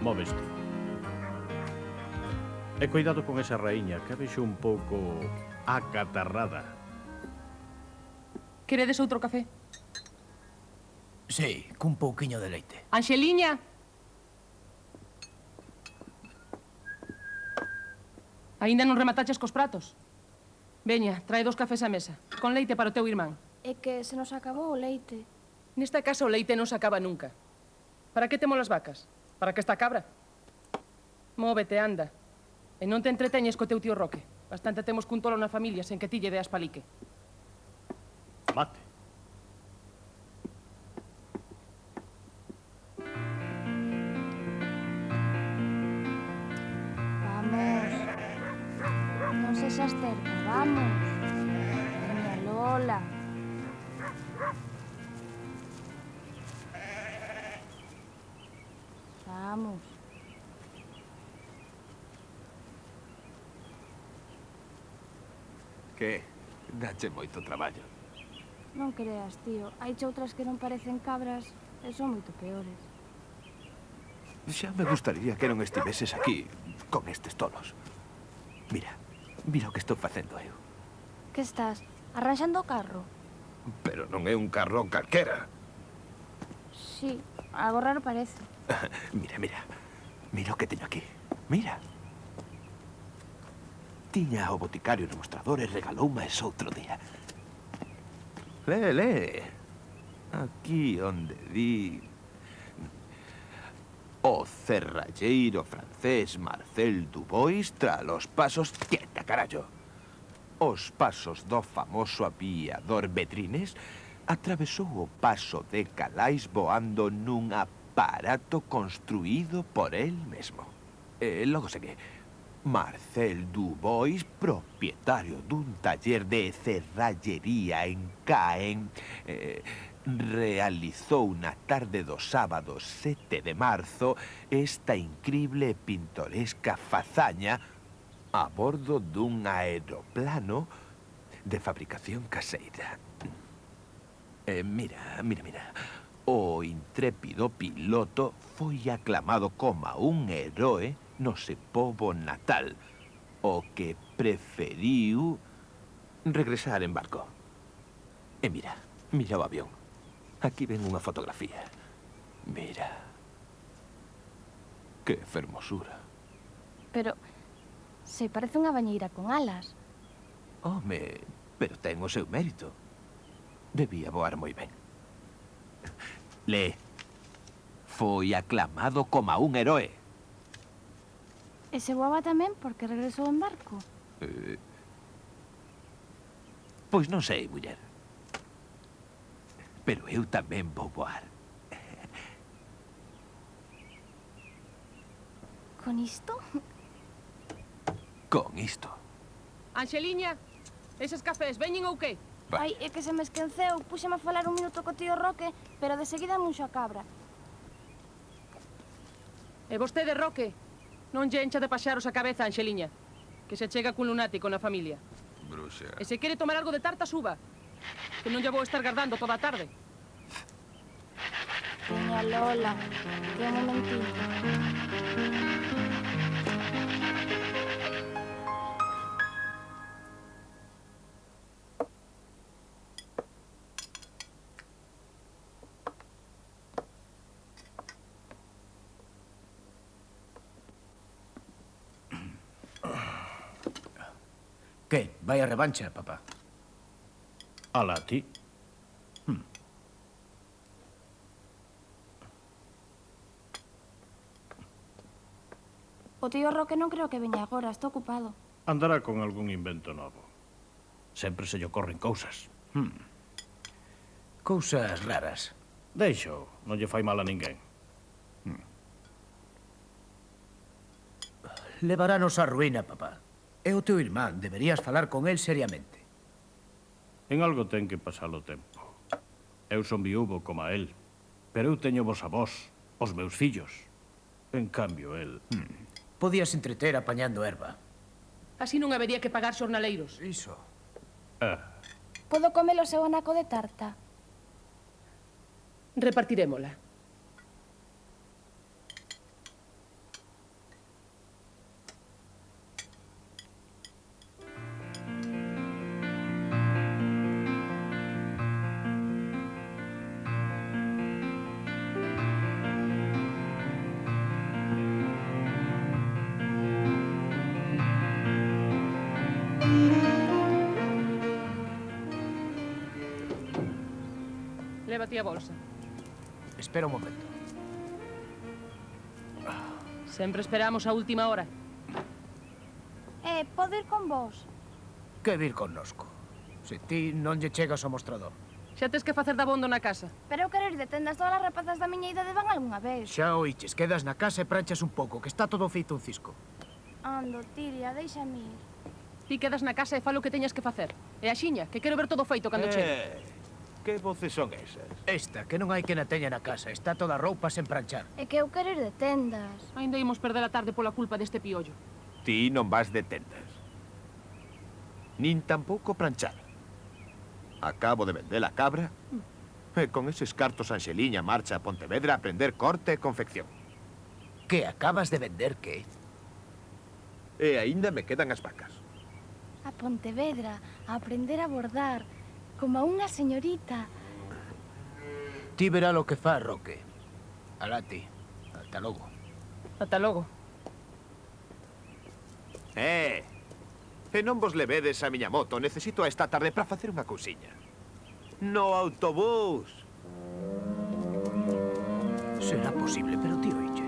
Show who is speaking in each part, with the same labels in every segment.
Speaker 1: móveste. E cuidado con esa raíña, que a vexo un pouco acatarrada.
Speaker 2: Queredes outro café?
Speaker 3: Sí, cun pouquiño de leite.
Speaker 2: Anxeliña! Aínda non remataches cos pratos? Veña, trae 2 cafés á mesa, con leite para o teu irmán.
Speaker 4: É que se nos acabou o leite.
Speaker 2: Nesta casa o leite non se acaba nunca. Para que temos as vacas? Para que esta cabra? Móvete, anda. E non te entreteñes co teu tío Roque. Bastante temos cun tolo na familia sen que ti lle deas palique.
Speaker 1: Mate.
Speaker 4: Vamos. Non sexas terca, vamos. Veña, Lola. Vamos.
Speaker 5: Que? Dache moito traballo.
Speaker 4: Non creas, tío. Hai choutras que non parecen cabras e son moito peores.
Speaker 5: Xa me gustaría que non estiveses aquí con estes tolos. Mira, mira o que estou facendo eu.
Speaker 4: Que estás? Arranxando o carro?
Speaker 5: Pero non é un carro calquera.
Speaker 4: Sí, algo raro parece.
Speaker 5: Mira, mira. Mira o que teño aquí. Mira. Tiña o boticario no mostrador e regaloume eso outro día. Lé. Aquí onde di... O cerralleiro francés Marcel Dubois tra los pasos... Quieta, carallo! Os pasos do famoso aviador Bedrines atravesou o paso de Calais voando nun aparato construído por el mesmo. E logo segue. Marcel Dubois, propietario dun taller de cerrallería en Caen, realizou na tarde do sábado 7 de marzo esta incrible e pintoresca fazaña a bordo dun aeroplano de fabricación caseira. Mira. O intrépido piloto foi aclamado como un heroe no seu pobo natal, o que preferiu regresar en barco. E mira o avión. Aquí ven unha fotografía. Mira. Que fermosura.
Speaker 4: Pero se parece unha bañeira con alas.
Speaker 5: Home, pero ten o seu mérito. Debía voar moi ben. Le foi aclamado como un heroe.
Speaker 4: E se voaba tamén porque regresou en barco.
Speaker 5: Pois non sei, muller. Pero eu tamén vou voar.
Speaker 4: Con isto?
Speaker 5: Con isto.
Speaker 2: Anxeliña, eses cafés, veñen ou que?
Speaker 5: Va.
Speaker 4: Ai, é que se me esquenceu. Púxeme a falar un minuto co tío Roque, pero de seguida munxo a cabra.
Speaker 2: E vostede, Roque, non lle encha de paxaros a cabeza, Anxeliña, que se chega cun lunático na familia.
Speaker 5: Bruxa.
Speaker 2: E se quere tomar algo de tarta, suba, que non lle vou estar gardando toda a tarde.
Speaker 4: Veña, Lola, que un momentito.
Speaker 3: Que? Vai a revancha, papá.
Speaker 1: Ala, ti.
Speaker 4: O tío Roque non creo que veña agora, está ocupado.
Speaker 1: Andará con algún invento novo. Sempre se lle ocorren cousas.
Speaker 3: Cousas raras.
Speaker 1: Deixo, non lle fai mal a ninguén.
Speaker 3: Levarános á ruína, papá. É o teu irmán, deberías falar con él seriamente.
Speaker 1: En algo ten que pasar o tempo. Eu son viúvo como a él, pero eu teño vos a vos, os meus fillos. En cambio, el...
Speaker 3: Podías entreter apañando erva.
Speaker 2: Así non habería que pagar xornaleiros.
Speaker 3: Iso.
Speaker 4: Podo comer o seu anaco de tarta?
Speaker 2: Repartirémola. Lévate a bolsa.
Speaker 3: Espera un momento.
Speaker 2: Sempre esperamos a última hora.
Speaker 4: Podo ir con vos?
Speaker 3: Que vir connosco? Se ti non lle chegas ao mostrador.
Speaker 2: Xa tes que facer dabondo na casa.
Speaker 4: Pero eu quero ir de tendas, todas as rapazas da miña idade van algunha vez.
Speaker 3: Xa oiches, quedas na casa e pranchas un pouco, que está todo feito un cisco.
Speaker 4: Ando, Tiria, déixame ir.
Speaker 2: Ti quedas na casa e falo o que teñas que facer. E axiña, que quero ver todo feito cando chegue.
Speaker 5: Que voces son esas?
Speaker 3: Esta, que non hai que na teña na casa, está toda a roupa sen pranchar.
Speaker 4: É que eu quero ir de tendas.
Speaker 2: Ainda imos perder a tarde pola culpa deste piollo.
Speaker 5: Ti non vas de tendas. Nin tampouco pranchar. Acabo de vender a cabra e con eses cartos Anxeliña marcha a Pontevedra a aprender corte e confección.
Speaker 3: Que acabas de vender, que?
Speaker 5: E aínda me quedan as vacas.
Speaker 4: A Pontevedra, a aprender a bordar, como a unha señorita.
Speaker 3: Ti verá lo que fa, Roque. Alá ti. Ata logo.
Speaker 2: Ata logo.
Speaker 5: E non vos levedes a miña moto. Necesito a esta tarde para facer unha cousiña. No autobús.
Speaker 3: Será posible, pero ti oiches.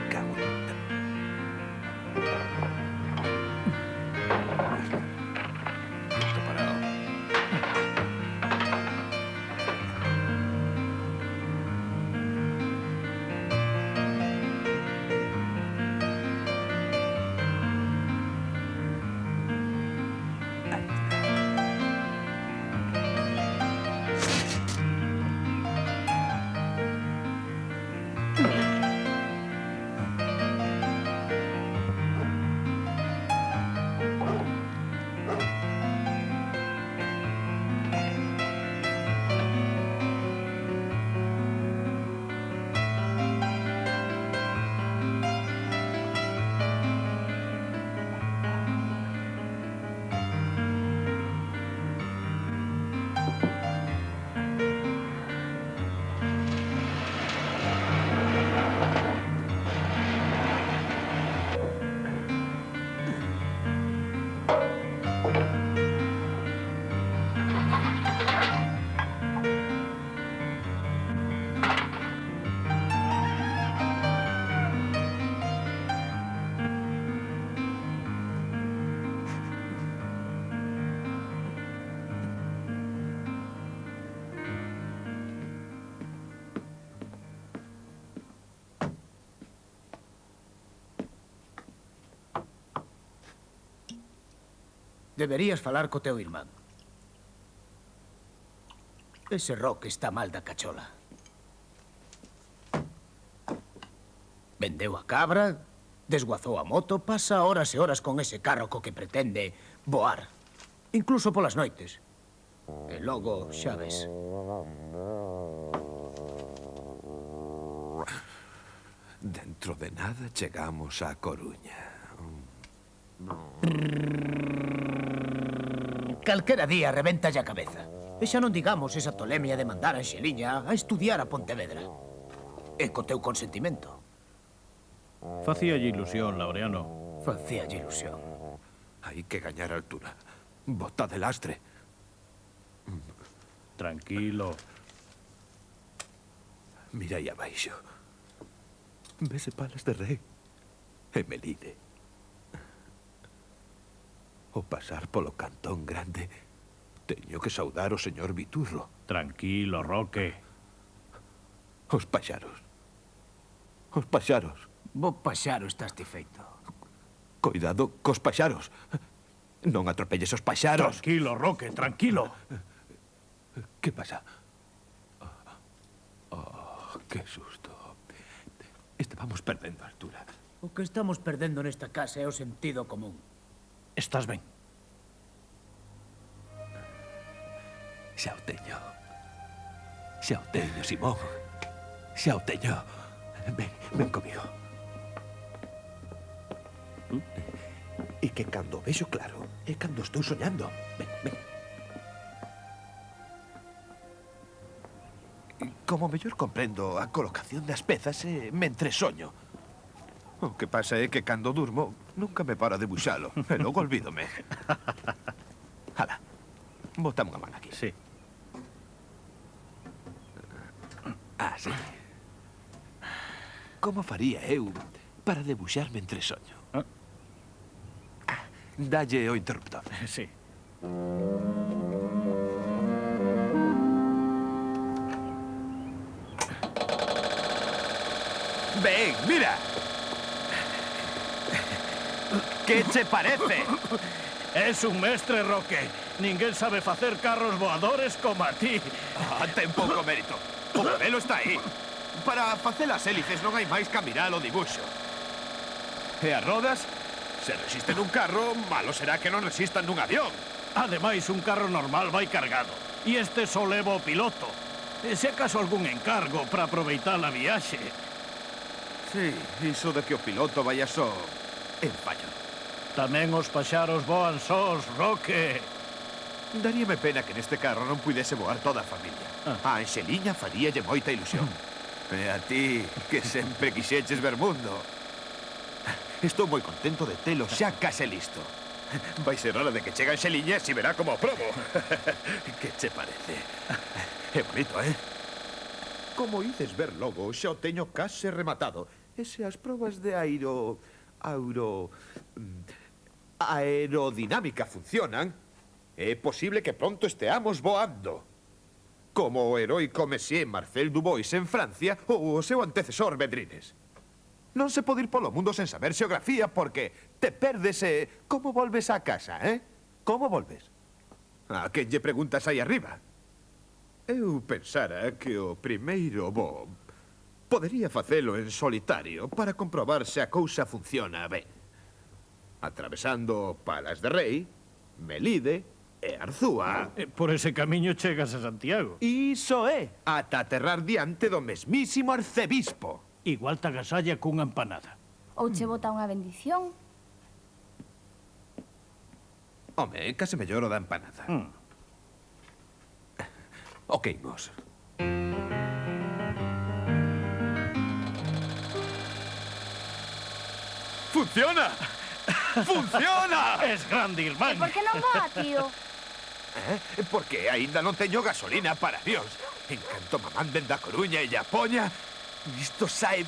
Speaker 5: Cago en... Esto parado.
Speaker 3: Deberías falar co teu irmán. Ese Roque está mal da cachola. Vendeu a cabra, desguazou a moto, pasa horas e horas con ese carro co que pretende voar. Incluso polas noites. E logo, xa ves.
Speaker 5: Dentro de nada chegamos á Coruña.
Speaker 3: Calquera día reventalle a cabeza. E xa non digamos esa tolemia de mandar a Anxeliña a estudiar a Pontevedra. E co teu consentimento.
Speaker 1: Facíalle ilusión, Laureano.
Speaker 3: Facíalle ilusión.
Speaker 5: Hai que gañar altura. Bota de lastre.
Speaker 1: Tranquilo.
Speaker 5: Mira aí abaixo. Vese palas de rei. E Melide. Ao pasar polo cantón grande, teño que saudar o señor Viturro.
Speaker 1: Tranquilo, Roque.
Speaker 5: Os paxaros. Os paxaros.
Speaker 3: Bo paxaro estás ti feito.
Speaker 5: Cuidado cos paxaros. Non atropelles os paxaros.
Speaker 1: Tranquilo, Roque, tranquilo.
Speaker 5: Que pasa? Oh, que susto. Estábamos perdendo altura.
Speaker 3: O que estamos perdendo nesta casa é o sentido común.
Speaker 1: Estás ben?
Speaker 5: Xa o teño. Xa o teño, Simón. Xa o teño. Ven comigo. E que cando o vexo claro é cando estou soñando. Ven. Como mellor comprendo a colocación das pezas mentre soño. O que pasa é que cando durmo nunca me para de buxalo. E logo olvídome. Hala, botame unha man aquí.
Speaker 1: Sí.
Speaker 5: Sí. Como faría eu para debuxar mentre soño? Dalle o interruptor.
Speaker 1: Sí.
Speaker 5: ¡Ven, mira! ¿Qué te parece?
Speaker 1: Es un mestre, Roque. Ninguén sabe facer carros voadores como a ti.
Speaker 5: Ten pouco mérito. O modelo está aí. Para facer as hélices non hai máis que mirar o dibuixo. E as rodas? Se resisten un carro, malo será que non resistan nun avión.
Speaker 1: Ademais, un carro normal vai cargado. E este só leva o piloto. E se acaso algún encargo para aproveitar a viaxe.
Speaker 5: Sí, iso de que o piloto vaya só en fallo.
Speaker 1: Tamén os paxaros voan sós, Roque.
Speaker 5: Daríame pena que neste carro non pudese voar toda a familia. A Anxeliña faríalle moita ilusión. E a ti, que sempre quixeches ver mundo. Estou moi contento de telo xa case listo. Vai ser hora de que chegue Anxeliña e si verá como o probo. Que che parece? É bonito, Como ides ver logo, xa o teño case rematado. E se as probas de aerodinámica funcionan, é posible que pronto esteamos voando. Como o heroico Monsieur Marcel Dubois en Francia ou o seu antecesor Vedrines. Non se pode ir polo mundo sen saber xeografía porque te perdes como volves á casa, Como volves? A quen lle preguntas aí arriba? Eu pensara que o primeiro voo podería facelo en solitario para comprobar se a cousa funciona ben. Atravesando Palas de Rei, Melide e Arzúa.
Speaker 1: Por ese camiño chegas a Santiago.
Speaker 5: Iso é, ata aterrar diante do mesmísimo arcebispo.
Speaker 1: Igual te agasalla cunha empanada.
Speaker 4: Ou che bota unha bendición.
Speaker 5: Home, case mellor o da empanada. Ok, mos. ¡Funciona! ¡Funciona!
Speaker 1: Es grande,
Speaker 4: E
Speaker 1: irmán.
Speaker 4: por que non va, tío?
Speaker 5: Porque aínda non teño gasolina para avións. En canto me manden da Coruña e a poña, isto sae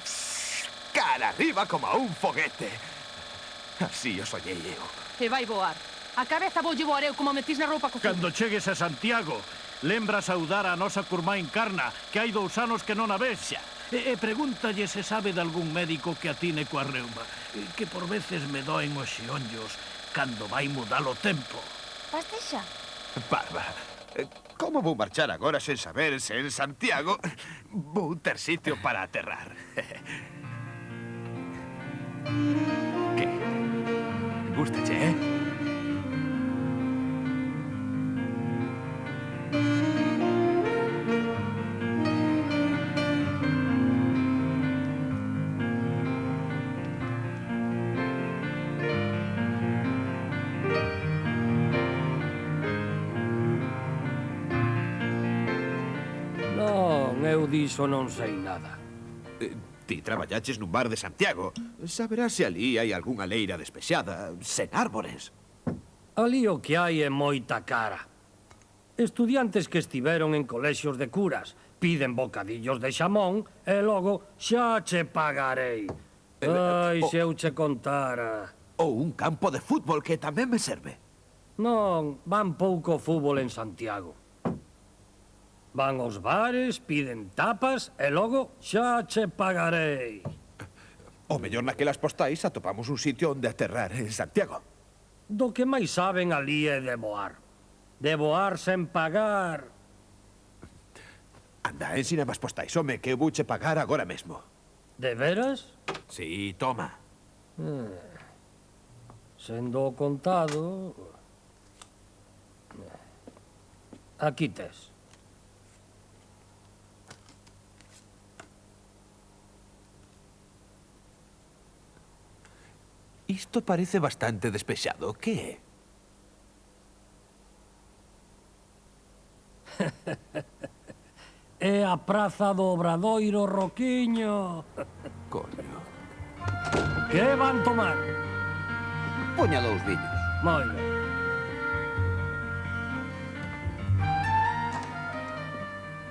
Speaker 5: cara arriba como a un foguete. Así o soñei eu.
Speaker 2: E vai voar. A cabeza vou voar eu como metís na roupa cocida.
Speaker 1: Cando chegues a Santiago, lembra saudar a nosa curmá Encarna, que hai 2 anos que non a ves xa. E pregúntalle se sabe de algún médico que atine coa reuma, que por veces me doen os xeonllos cando vai mudar o tempo.
Speaker 4: Vaste xa?
Speaker 5: Parva, como vou marchar agora sen saber se en Santiago vou ter sitio para aterrar? Que? Gústache,
Speaker 6: Non, eu diso non sei nada.
Speaker 5: Ti traballaches nun bar de Santiago. Saberás se ali hai algunha leira despexada, sen árbores.
Speaker 6: Ali o que hai é moita cara. Estudiantes que estiveron en colexios de curas piden bocadillos de xamón e logo xa che pagarei. Ai, se eu che contara.
Speaker 5: Ou un campo de fútbol que tamén me serve.
Speaker 6: Non, van pouco fútbol en Santiago. Van aos bares, piden tapas e logo xa che pagarei.
Speaker 5: O mellor naquelas postais atopamos un sitio onde aterrar en Santiago.
Speaker 6: Do que máis saben ali é de voar. De voar sen pagar.
Speaker 5: Anda, ensíname as postais, home, que eu vouche pagar agora mesmo.
Speaker 6: De veras?
Speaker 5: Sí, toma.
Speaker 6: Sendo o contado... Aquí tes.
Speaker 5: Isto parece bastante despexado. Que é?
Speaker 6: É a praza do Obradoiro, Roquiño.
Speaker 5: Coño.
Speaker 6: Que van tomar?
Speaker 7: Poña 2 viños.
Speaker 6: Moi ben.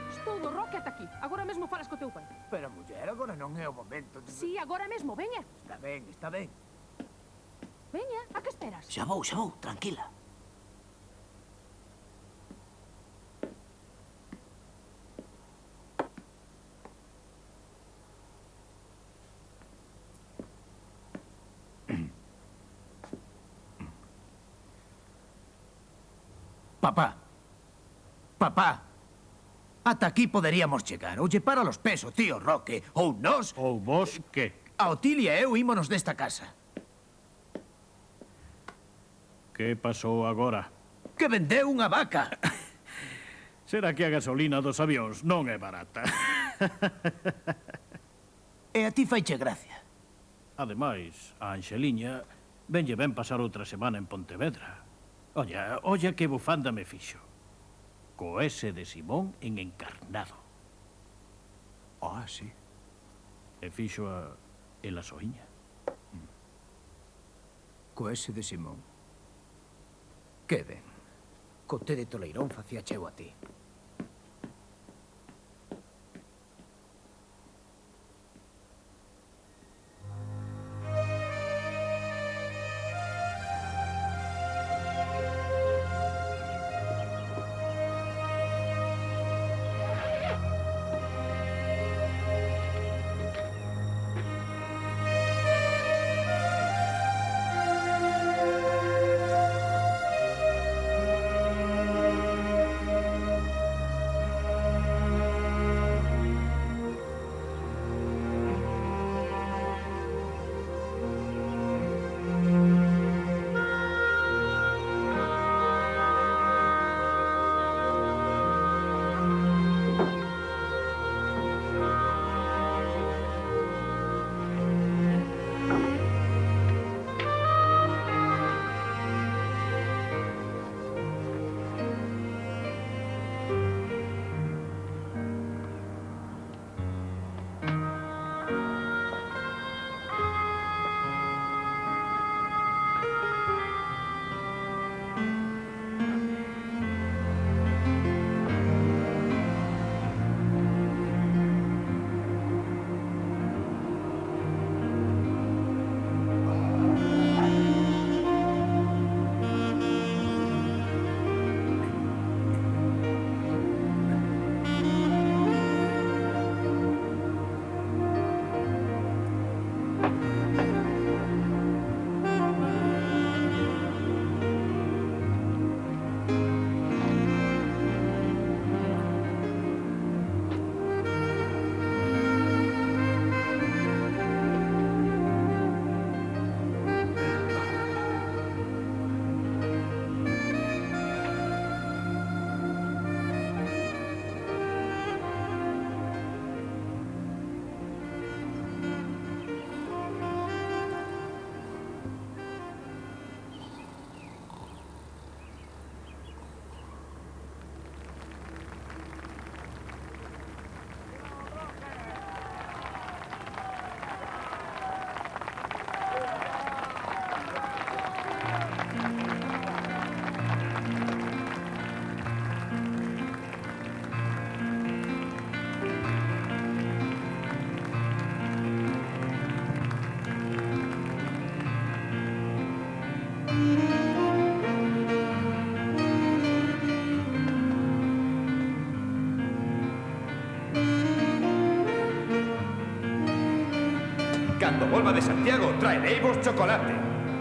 Speaker 2: Estou do Roque ata aquí. Agora mesmo falas co teu pai.
Speaker 3: Pero, muller, agora non é o momento.
Speaker 2: Sí, agora mesmo, veña.
Speaker 3: Está ben, está ben.
Speaker 2: Veña, a que esperas?
Speaker 7: Xa vou, tranquila.
Speaker 3: Papá. Papá. Ata aquí poderíamos chegar. Ou lle para los pés o tío Roque, ou nós,
Speaker 1: Ou vos que?
Speaker 3: a Otilia e eu ímonos desta casa.
Speaker 1: Que pasou agora?
Speaker 3: Que vendeu unha vaca.
Speaker 1: Será que a gasolina dos avións non é barata.
Speaker 3: E a ti faiche gracia.
Speaker 1: Ademais, a Anxeliña venlle ben pasar outra semana en Pontevedra. Olla que bufanda me fixo. Co S de Simón en encarnado.
Speaker 5: Ah, sí.
Speaker 1: E fixo a ela soiña.
Speaker 3: Co ese de Simón. Que ben. Co té de Toleirón facía cheo a ti.
Speaker 5: Cando volva de Santiago, traereivos chocolate.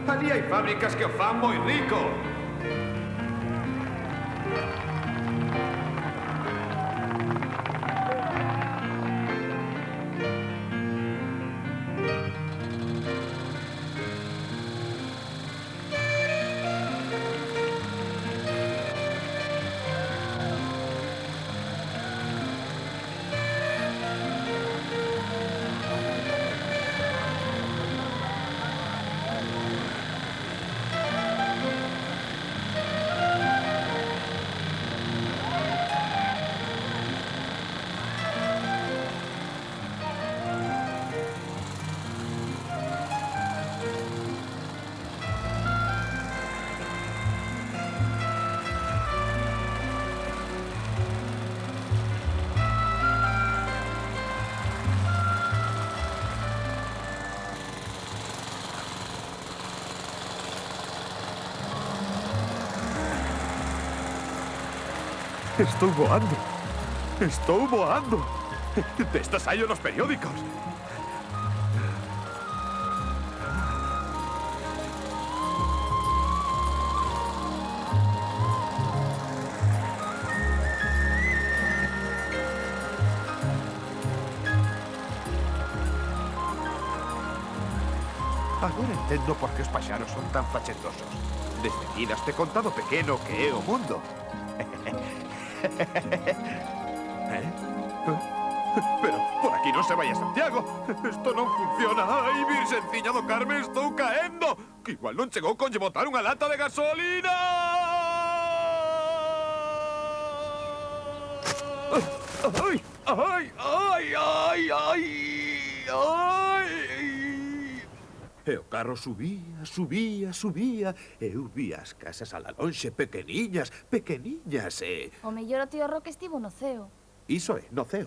Speaker 5: Ali hai fábricas que o fan moi rico. Estou voando. Estou voando. Destas hai nos periódicos. Agora entendo por que os paxaros son tan fachendosos. Desde vidas te contado pequeno que é o mundo. Pero por aquí non se vai a Santiago. Isto non funciona. Ai, Virxenciña do Carme, estou caendo. Que igual non chegou con lle botar unha lata de gasolina. Ai, ai, ai, ai, ai, ai. E o carro subía, subía, subía. Eu vi as casas a la lonxe pequeniñas, pequeniñas, e...
Speaker 4: O mellor o tío Roque estivo no ceo.
Speaker 5: Iso é, no ceo.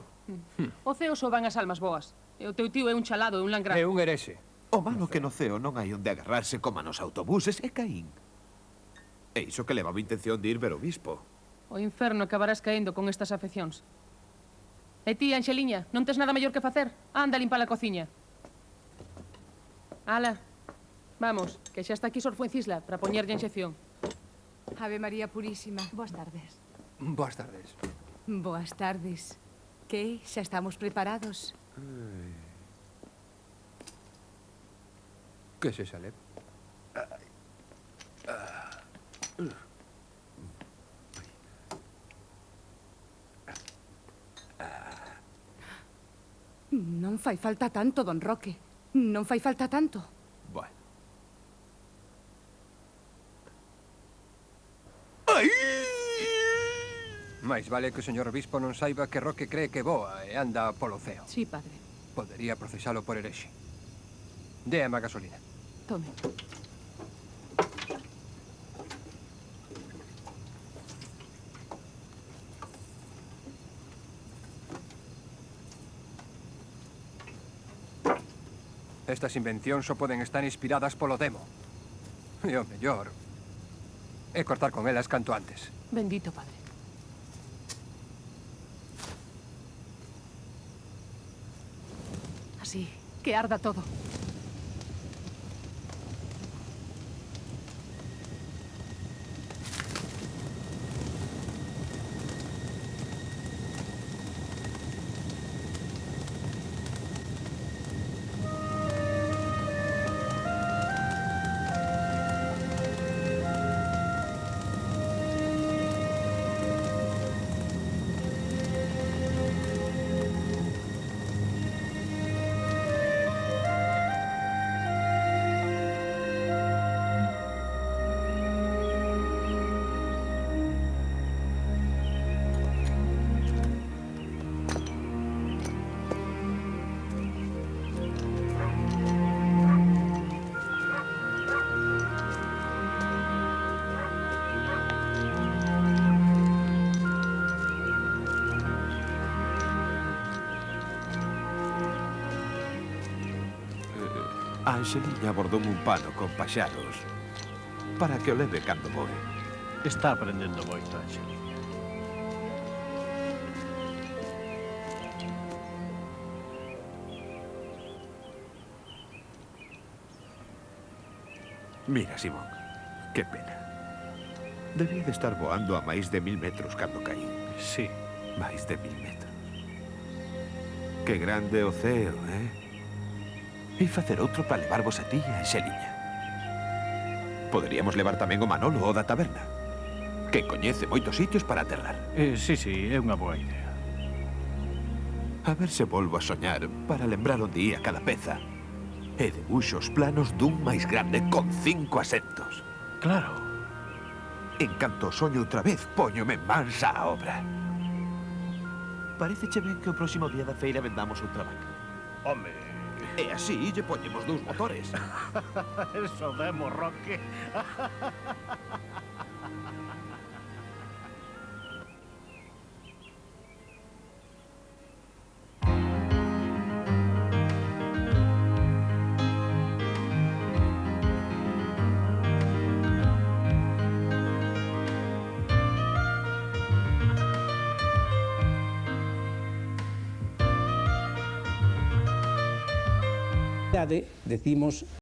Speaker 2: O ceo só van as almas boas. E o teu tío é un chalado e un langrán.
Speaker 8: É un herexe.
Speaker 5: O malo que no ceo non hai onde agarrarse como nos autobuses e caín. E iso que levaba intención de ir ver o bispo.
Speaker 2: O inferno acabarás caendo con estas afeccións. E ti, Anxeliña, non tes nada mellor que facer? Anda a limpar a cociña. Ala, vamos, que xa está aquí Sor Fuencisla para poñerlle a inxección.
Speaker 9: Ave María Purísima.
Speaker 10: Boas tardes.
Speaker 8: Boas tardes.
Speaker 9: Boas tardes. Que xa estamos preparados?
Speaker 8: Que se sale?
Speaker 9: Non fai falta tanto, don Roque. Non fai falta tanto.
Speaker 5: Bueno. Ai!
Speaker 8: Mais vale que o señor bispo non saiba que Roque cree que voa e anda polo ceo.
Speaker 9: Sí, padre.
Speaker 8: Podería procesalo por herexe. Déame a gasolina.
Speaker 9: Tome.
Speaker 8: Estas invencións só poden estar inspiradas polo demo. E o mellor é cortar con elas canto antes.
Speaker 2: Bendito, padre. Así, que arda todo.
Speaker 5: A Anxeliña abordoume un pano con paxaros para que o leve cando voe.
Speaker 1: Está aprendendo moito, Anxeliña.
Speaker 5: Mira, Simón, que pena. Debía de estar voando a máis de 1000 metros cando caí.
Speaker 1: Sí.
Speaker 5: Máis de 1000 metros. Que grande o ceo, eh? E facer outro para levarvos a ti e a Anxeliña. Poderíamos levar tamén o Manolo o da taberna, que coñece moitos sitios para aterrar.
Speaker 1: Sí, é unha boa idea.
Speaker 5: A ver se volvo a soñar para lembrar onde ia cada peza. E debuxo os planos dun máis grande con 5 asentos.
Speaker 1: Claro.
Speaker 5: En canto soño outra vez, póñome mansa a obra. Paréceche ben que o próximo día da feira vendamos outra vaca.
Speaker 1: Home,
Speaker 5: E así lle poñemos 2 motores.
Speaker 1: eso demo, Roque.
Speaker 10: realidade decimos